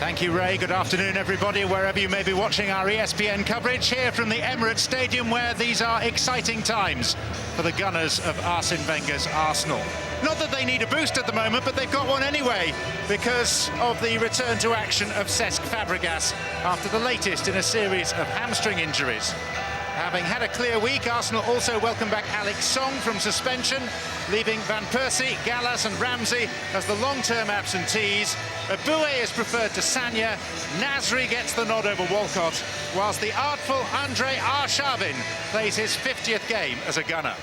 Thank you, Ray. Good afternoon, everybody, wherever you may be watching our ESPN coverage here from the Emirates Stadium, where these are exciting times for the Gunners of Arsene Wenger's Arsenal. Not that they need a boost at the moment, but they've got one anyway because of the return to action of Cesc Fàbregas after the latest in a series of hamstring injuries. Having had a clear week, Arsenal also welcome back Alex Song from suspension, leaving Van Persie, Gallas and Ramsey as the long-term absentees. Aboué is preferred to Sagna. Nasri gets the nod over Walcott, whilst the artful Andre Arshavin plays his 50th game as a Gunner.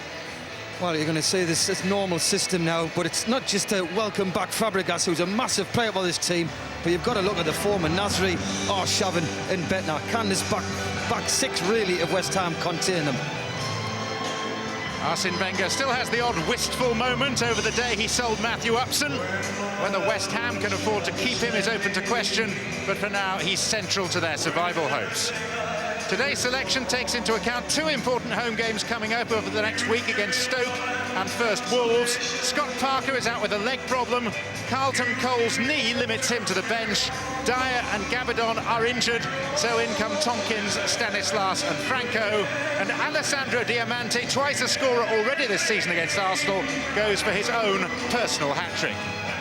Well, you're going to say this is normal system now, but it's not just to welcome back Fabregas, who's a massive player for this team, but you've got to look at the form of Nasri, Arshavin and Betner. Can this back six really of West Ham contain them? Arsene Wenger still has the odd wistful moment over the day he sold Matthew Upson. Whether West Ham can afford to keep him is open to question, but for now he's central to their survival hopes. Today's selection takes into account two important home games coming up over the next week against Stoke and first Wolves. Scott Parker is out with a leg problem. Carlton Cole's knee limits him to the bench. Dyer and Gabadon are injured, so in come Tompkins, Stanislas and Franco. And Alessandro Diamante, twice a scorer already this season against Arsenal, goes for his own personal hat-trick.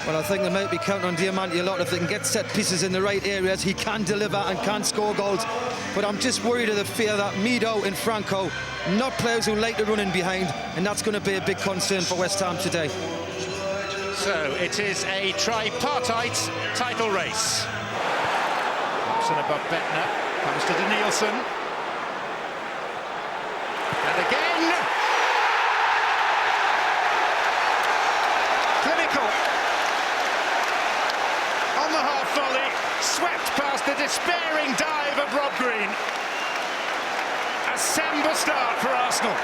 Well, I think they might be counting on Diamante a lot. If they can get set pieces in the right areas, he can deliver and can score goals. But I'm just worried of the fear that Mido and Franco, not players who like to run in behind, and that's going to be a big concern for West Ham today. So it is a tripartite title race. Upson above Betner, comes to Denílson. And again! Clinical. On the half volley, swept past the despairing dive of Rob Green. A Samba start for Arsenal.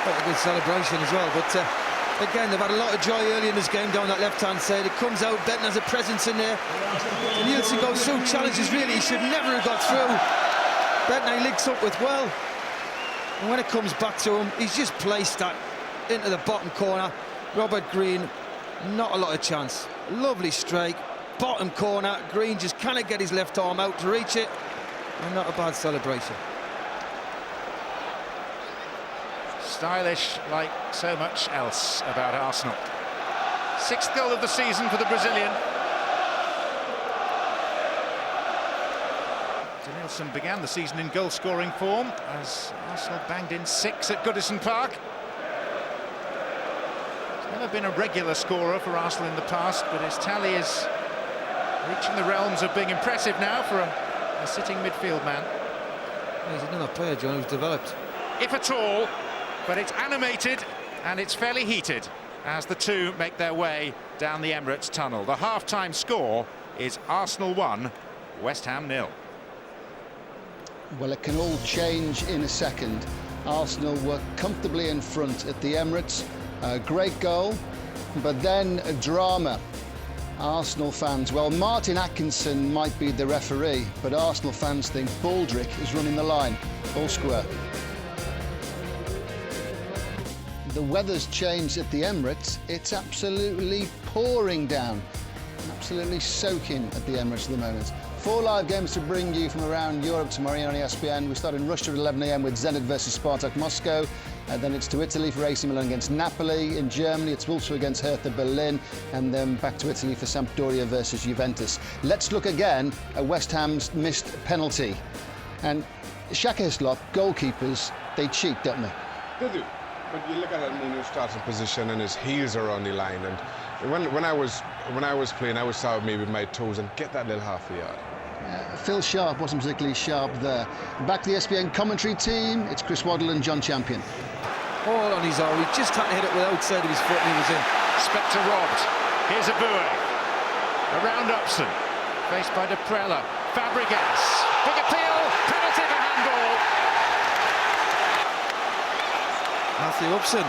Quite a good celebration as well, but again, they've had a lot of joy early in this game down that left-hand side. It comes out, Betner has a presence in there. Denílson goes through challenges, really, he should never have got through. Betner links up with well. And when it comes back to him, he's just placed that into the bottom corner. Robert Green, not a lot of chance. Lovely strike, bottom corner. Green just cannot get his left arm out to reach it. And not a bad celebration. Stylish like so much else about Arsenal. Sixth goal of the season for the Brazilian. Denílson began the season in goal-scoring form as Arsenal banged in 6 at Goodison Park. He's never been a regular scorer for Arsenal in the past, but his tally is reaching the realms of being impressive now for a sitting midfield man. He's another player, John, who's developed. If at all. But it's animated and it's fairly heated as the two make their way down the Emirates tunnel. The half-time score is Arsenal 1, West Ham 0. Well, it can all change in a second. Arsenal were comfortably in front at the Emirates. A great goal, but then a drama. Arsenal fans, well, Martin Atkinson might be the referee, but Arsenal fans think Baldrick is running the line. All square. The weather's changed at the Emirates. It's absolutely pouring down. Absolutely soaking at the Emirates at the moment. 4 live games to bring you from around Europe tomorrow on ESPN. We start in Russia at 11 AM with Zenit versus Spartak Moscow. Then it's to Italy for AC Milan against Napoli. In Germany, it's Wolfsburg against Hertha Berlin. And then back to Italy for Sampdoria versus Juventus. Let's look again at West Ham's missed penalty. And Shaka Hislop, goalkeepers, they cheat, don't they? They do. But you look at it in his starting position and his heels are on the line. And when I was playing, I would start maybe with my toes and get that little half a yard. Phil Sharp wasn't particularly sharp there. Back to the ESPN commentary team, it's Chris Waddle and John Champion. All on his arm, he just had to hit it with the outside of his foot and he was in. Spectre robbed. Here's Aboué. Around Upson. Faced by Deprella. Fabregas. Big appeal. Penalty for handball. Matthew Upson.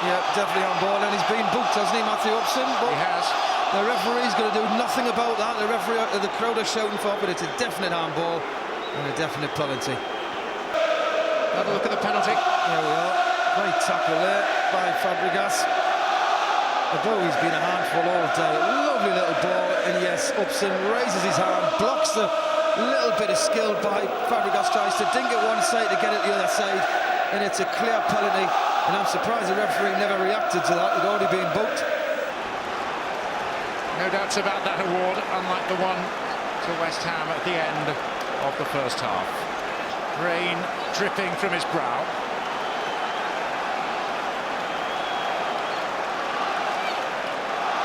Yeah, definitely on board, and he's been booked, hasn't he, Matthew Upson? But he has. The referee's going to do nothing about that. The referee, the crowd are shouting for it, but it's a definite handball and a definite penalty. Have a look at the penalty. There we are. Great tackle there by Fabregas. although he's been a handful all day. Lovely little ball, and yes, Upson raises his hand, blocks the little bit of skill by Fabregas, tries to dink it one side to get it the other side, and it's a clear penalty, and I'm surprised the referee never reacted to that. It'd already been booked. No doubts about that award, unlike the one to West Ham at the end of the first half. Rain dripping from his brow.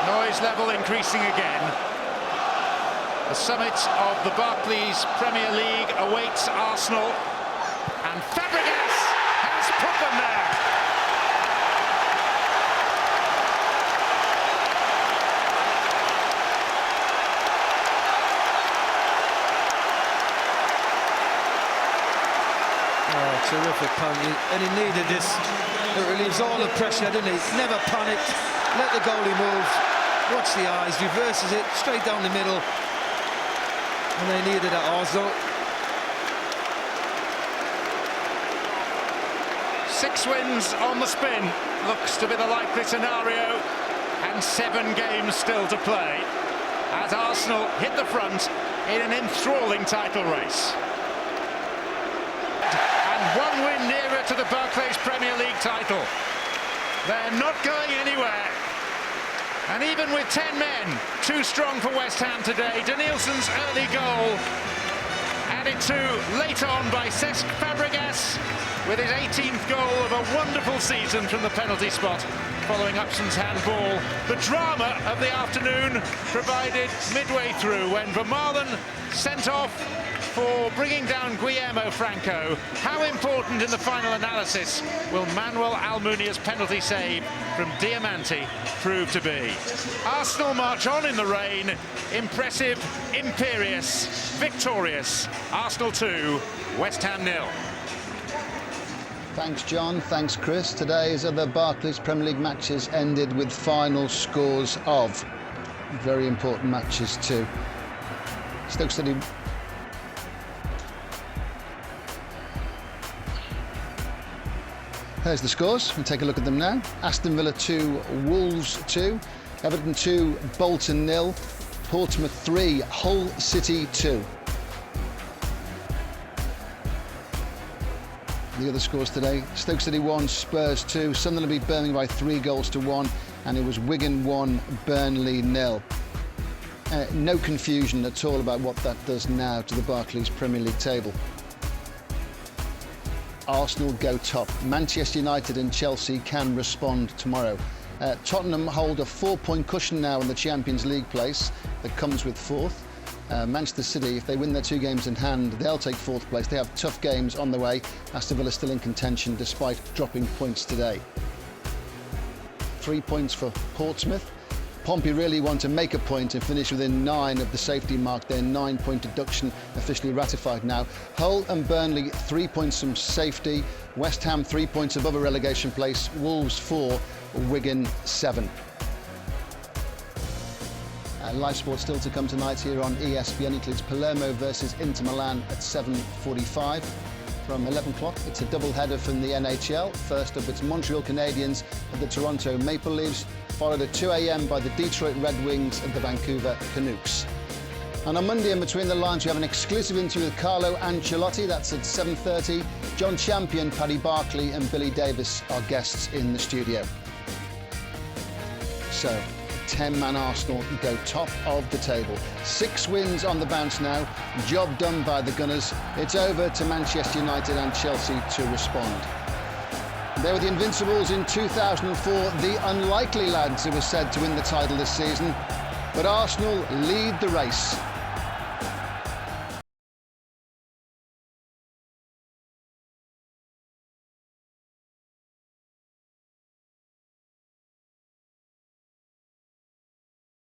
Noise level increasing again. The summit of the Barclays Premier League awaits Arsenal, and Fabregas has put them there. Oh, terrific penalty, and he needed this. It relieves all the pressure, didn't he? Never panicked, let the goalie move, watch the eyes, reverses it straight down the middle, and they needed it, Arsenal. 6 wins on the spin looks to be the likely scenario, and 7 games still to play as Arsenal hit the front in an enthralling title race. And 1 win nearer to the Barclays Premier League title. They're not going anywhere. And even with 10 men, too strong for West Ham today, Denílson's early goal added to late on by Cesc Fàbregas with his 18th goal of a wonderful season from the penalty spot, following Upson's handball. The drama of the afternoon provided midway through when Vermaelen sent off for bringing down Guillermo Franco. How important in the final analysis will Manuel Almunia's penalty save from Diamante prove to be? Arsenal march on in the rain. Impressive, imperious, victorious. Arsenal 2, West Ham 0. Thanks, John. Thanks, Chris. Today's other Barclays Premier League matches ended with final scores of very important matches too. Stoke City. There's the scores. We'll take a look at them now. Aston Villa 2, Wolves 2, Everton 2, Bolton 0, Portsmouth 3, Hull City 2. The other scores today: Stoke City 1, Spurs 2, Sunderland beat Birmingham by 3 goals to 1, and it was Wigan 1, Burnley 0. No confusion at all about what that does now to the Barclays Premier League table. Arsenal go top. Manchester United and Chelsea can respond tomorrow. Tottenham hold a 4-point cushion now in the Champions League place that comes with 4th. Manchester City, if they win their 2 games in hand, they'll take 4th place. They have tough games on the way. Aston Villa still in contention despite dropping points today. 3 points for Portsmouth. Pompey really want to make a point and finish within 9 of the safety mark. Their 9-point deduction officially ratified now. Hull and Burnley 3 points from safety. West Ham 3 points above a relegation place. Wolves 4, Wigan 7. Live sport still to come tonight here on ESPN. Includes Palermo versus Inter Milan at 7:45. From 11 o'clock, it's a double header from the NHL. First up, it's Montreal Canadiens and the Toronto Maple Leafs, followed at 2 a.m. by the Detroit Red Wings and the Vancouver Canucks. And on Monday, in Between the Lines, we have an exclusive interview with Carlo Ancelotti. That's at 7:30. John Champion, Paddy Barclay and Billy Davis are guests in the studio. So, 10-man Arsenal go top of the table. 6 wins on the bounce now. Job done by the Gunners. It's over to Manchester United and Chelsea to respond. They were the Invincibles in 2004, the unlikely lads who were said to win the title this season. But Arsenal lead the race.